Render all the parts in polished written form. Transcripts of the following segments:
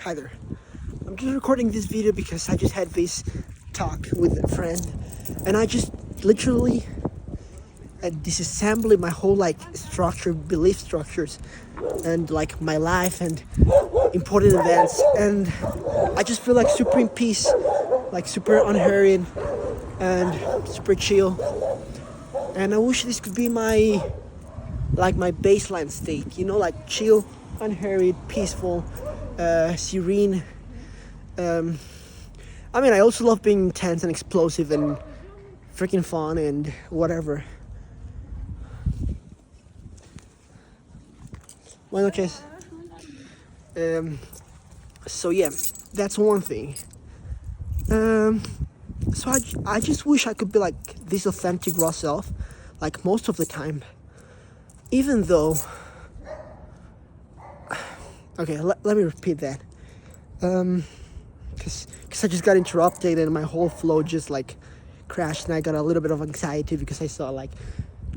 Hi there. I'm just recording this video because I just had this talk with a friend, and I just literally disassembling my whole belief structures, and like my life and important events, and I just feel like super in peace, like super unhurried and super chill. And I wish this could be my baseline state, like chill, unhurried, peaceful, serene. I also love being intense and explosive and freaking fun and whatever. Why not, Chase? So yeah, that's one thing. So I just wish I could be like this authentic raw self, like most of the time. Even though, okay, let me repeat that. Cause I just got interrupted and my whole flow just like crashed, and I got a little bit of anxiety because I saw like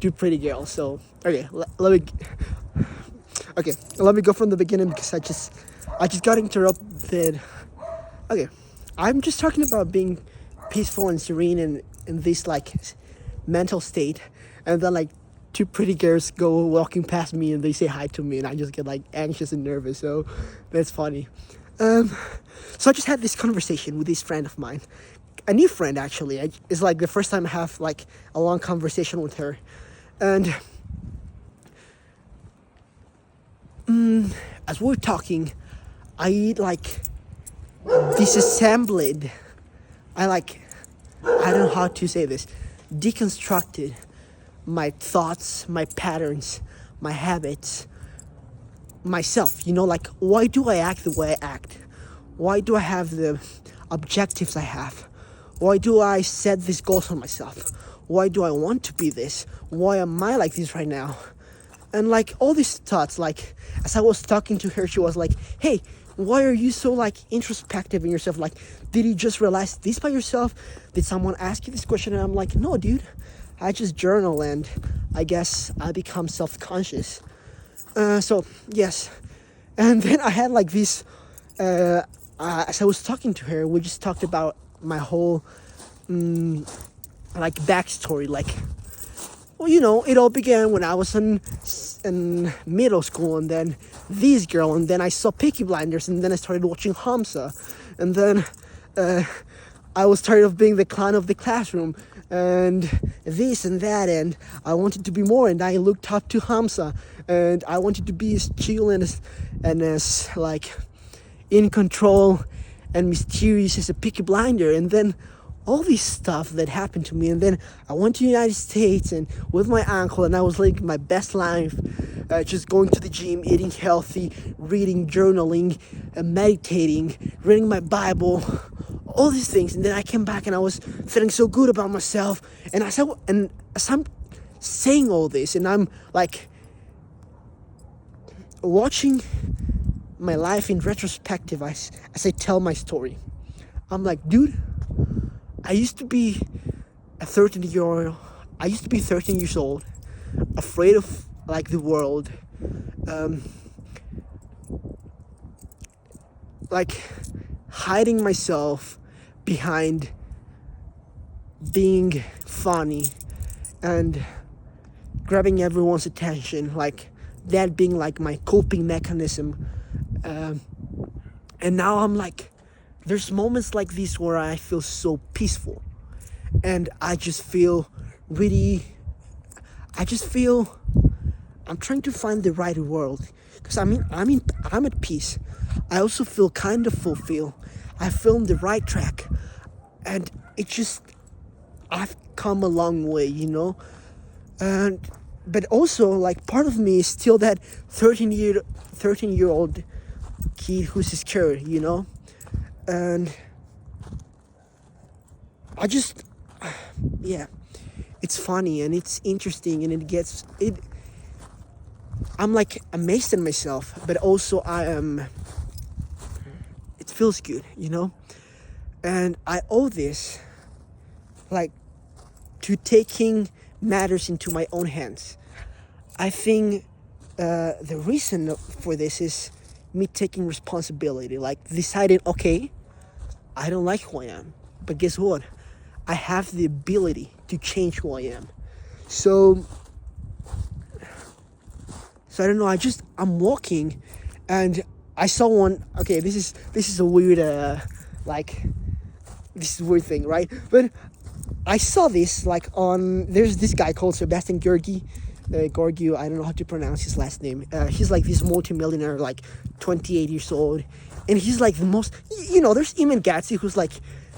two pretty girls. So okay, let me go from the beginning because I just got interrupted. Okay, I'm just talking about being peaceful and serene and in this like mental state, and then like two pretty girls go walking past me and they say hi to me, and I just get like anxious and nervous. So that's funny. So I just had this conversation with this friend of mine, a new friend actually. It's like the first time I have like a long conversation with her, and as we're talking, I like disassembled. I don't know how to say this. Deconstructed my thoughts, my patterns, my habits, myself. Like why do I act the way I act? Why do I have the objectives I have? Why do I set these goals on myself? Why do I want to be this? Why am I like this right now? And like all these thoughts, like as I was talking to her, she was like, hey, why are you so like introspective in yourself? Like, did you just realize this by yourself? Did someone ask you this question? And I'm like, no, dude, I just journal, and I guess I become self-conscious. So yes. And then I had like this, as I was talking to her, we just talked about my whole backstory. Like, well, it all began when I was in middle school, and then this girl, and then I saw Peaky Blinders, and then I started watching Hamza, and then I was tired of being the clown of the classroom, and this and that, and I wanted to be more, and I looked up to Hamza, and I wanted to be as chill and as like in control and mysterious as a Peaky Blinder. And then all this stuff that happened to me, and then I went to the United States and with my uncle, and I was living my best life, just going to the gym, eating healthy, reading, journaling, meditating, reading my Bible, all these things. And then I came back and I was feeling so good about myself, and as I'm saying all this, and I'm like watching my life in retrospective as I tell my story, I'm like, dude, I used to be 13 years old, afraid of like the world, like hiding myself behind being funny and grabbing everyone's attention, like that being like my coping mechanism. And now I'm like, there's moments like this where I feel so peaceful, and I just feel I'm trying to find the right word, because I'm at peace. I also feel kind of fulfilled. I feel on the right track, and I've come a long way, and but also like part of me is still that 13-year-old kid who's scared, and I just, yeah, it's funny and it's interesting, and I'm like amazed at myself, but also it feels good, and I owe this like to taking matters into my own hands. I think the reason for this is me taking responsibility, like deciding, okay, I don't like who I am, but guess what? I have the ability to change who I am. So I don't know. I'm walking, and I saw one. Okay, this is a weird like this is a weird thing, right? But I saw this like on. There's this guy called Sebastian Gorgiu. I don't know how to pronounce his last name. He's like this multimillionaire, like 28 years old, and he's like the most. There's Iman Gatsi, who's like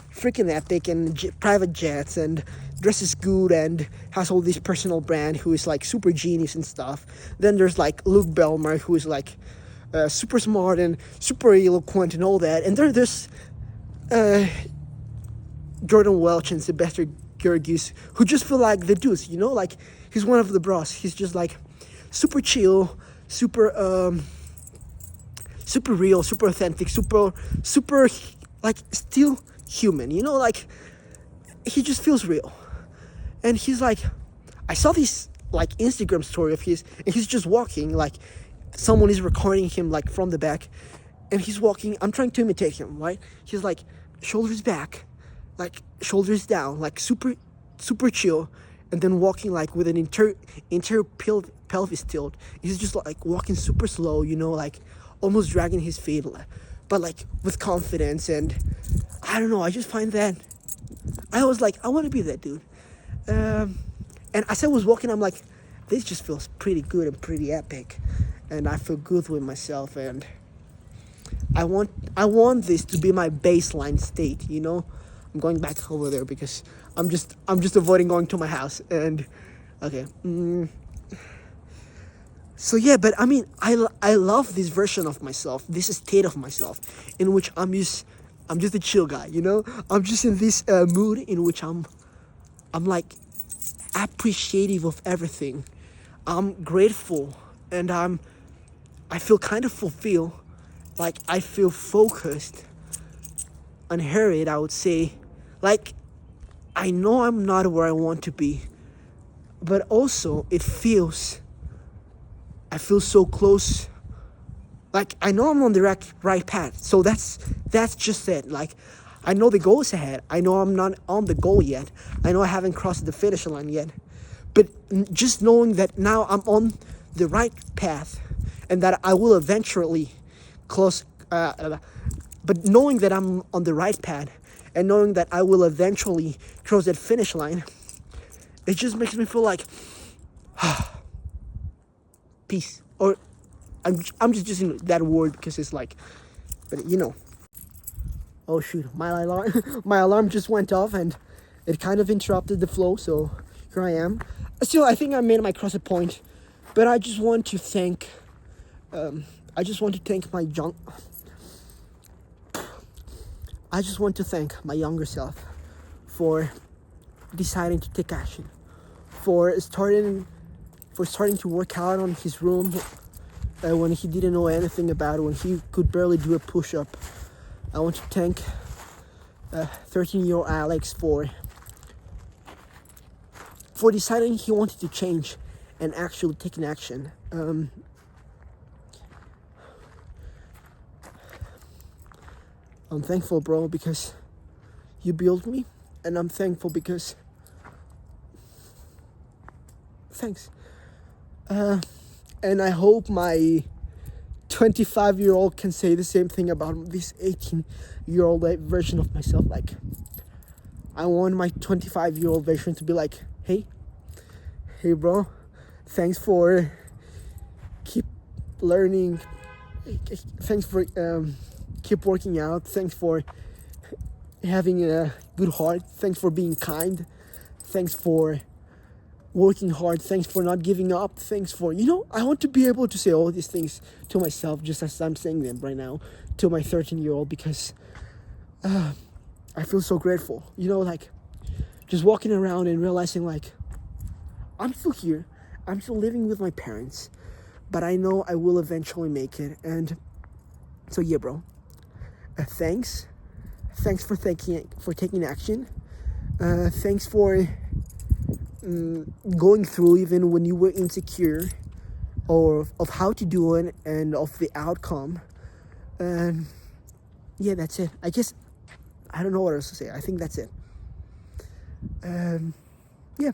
freaking epic and private jets and dresses good and has all this personal brand, who is like super genius and stuff. Then there's like Luke Belmar, who is like super smart and super eloquent and all that. And there's Jordan Welch and Sebastian Georgius, who just feel like the dudes, like he's one of the bros. He's just like super chill, super real, super authentic, super like still human, like he just feels real. And he's like, I saw this like Instagram story of his, and he's just walking, like someone is recording him like from the back, and he's walking. I'm trying to imitate him, right? He's like shoulders back, like shoulders down, like super chill, and then walking like with an interior pelvis tilt. He's just like walking super slow, like almost dragging his feet, but like with confidence. And I don't know, I just find that I was like, I want to be that dude. And as I was walking, I'm like, this just feels pretty good and pretty epic, and I feel good with myself, and I want this to be my baseline state. I'm going back over there because I'm just avoiding going to my house. And okay, so yeah, but I mean, I love this version of myself, this state of myself, in which I'm just a chill guy. I'm just in this mood in which I'm like appreciative of everything. I'm grateful, and I feel kind of fulfilled. Like I feel focused, unhurried, I would say. Like I know I'm not where I want to be, but also I feel so close. Like I know I'm on the right path. So that's just it. Like I know the goal is ahead. I know I'm not on the goal yet. I know I haven't crossed the finish line yet. But just knowing that now I'm on the right path, and that I will eventually close. But knowing that I'm on the right path, and knowing that I will eventually cross that finish line, it just makes me feel like peace. Or I'm just using that word because it's like, but oh shoot, my alarm just went off, and it kind of interrupted the flow. So here I am. Still, I think I made my cross point, but I just want to thank my younger self for deciding to take action, for starting to work out on his room when he didn't know anything about it, when he could barely do a push-up. I want to thank 13-year-old Alex for deciding he wanted to change and actually taking action. I'm thankful, bro, because you built me, and I'm thankful because thanks. And I hope my 25-year-old can say the same thing about this 18-year-old version of myself. Like, I want my 25-year-old version to be like, hey bro, thanks for keep learning, thanks for keep working out, thanks for having a good heart, thanks for being kind, thanks for working hard, thanks for not giving up, thanks for, I want to be able to say all these things to myself just as I'm saying them right now to my 13-year-old, because I feel so grateful, like just walking around and realizing like I'm still here, I'm still living with my parents, but I know I will eventually make it. And so yeah, bro, thanks for taking action, thanks for going through even when you were insecure or of how to do it and of the outcome. And yeah, that's it. I don't know what else to say. I think that's it. Yeah.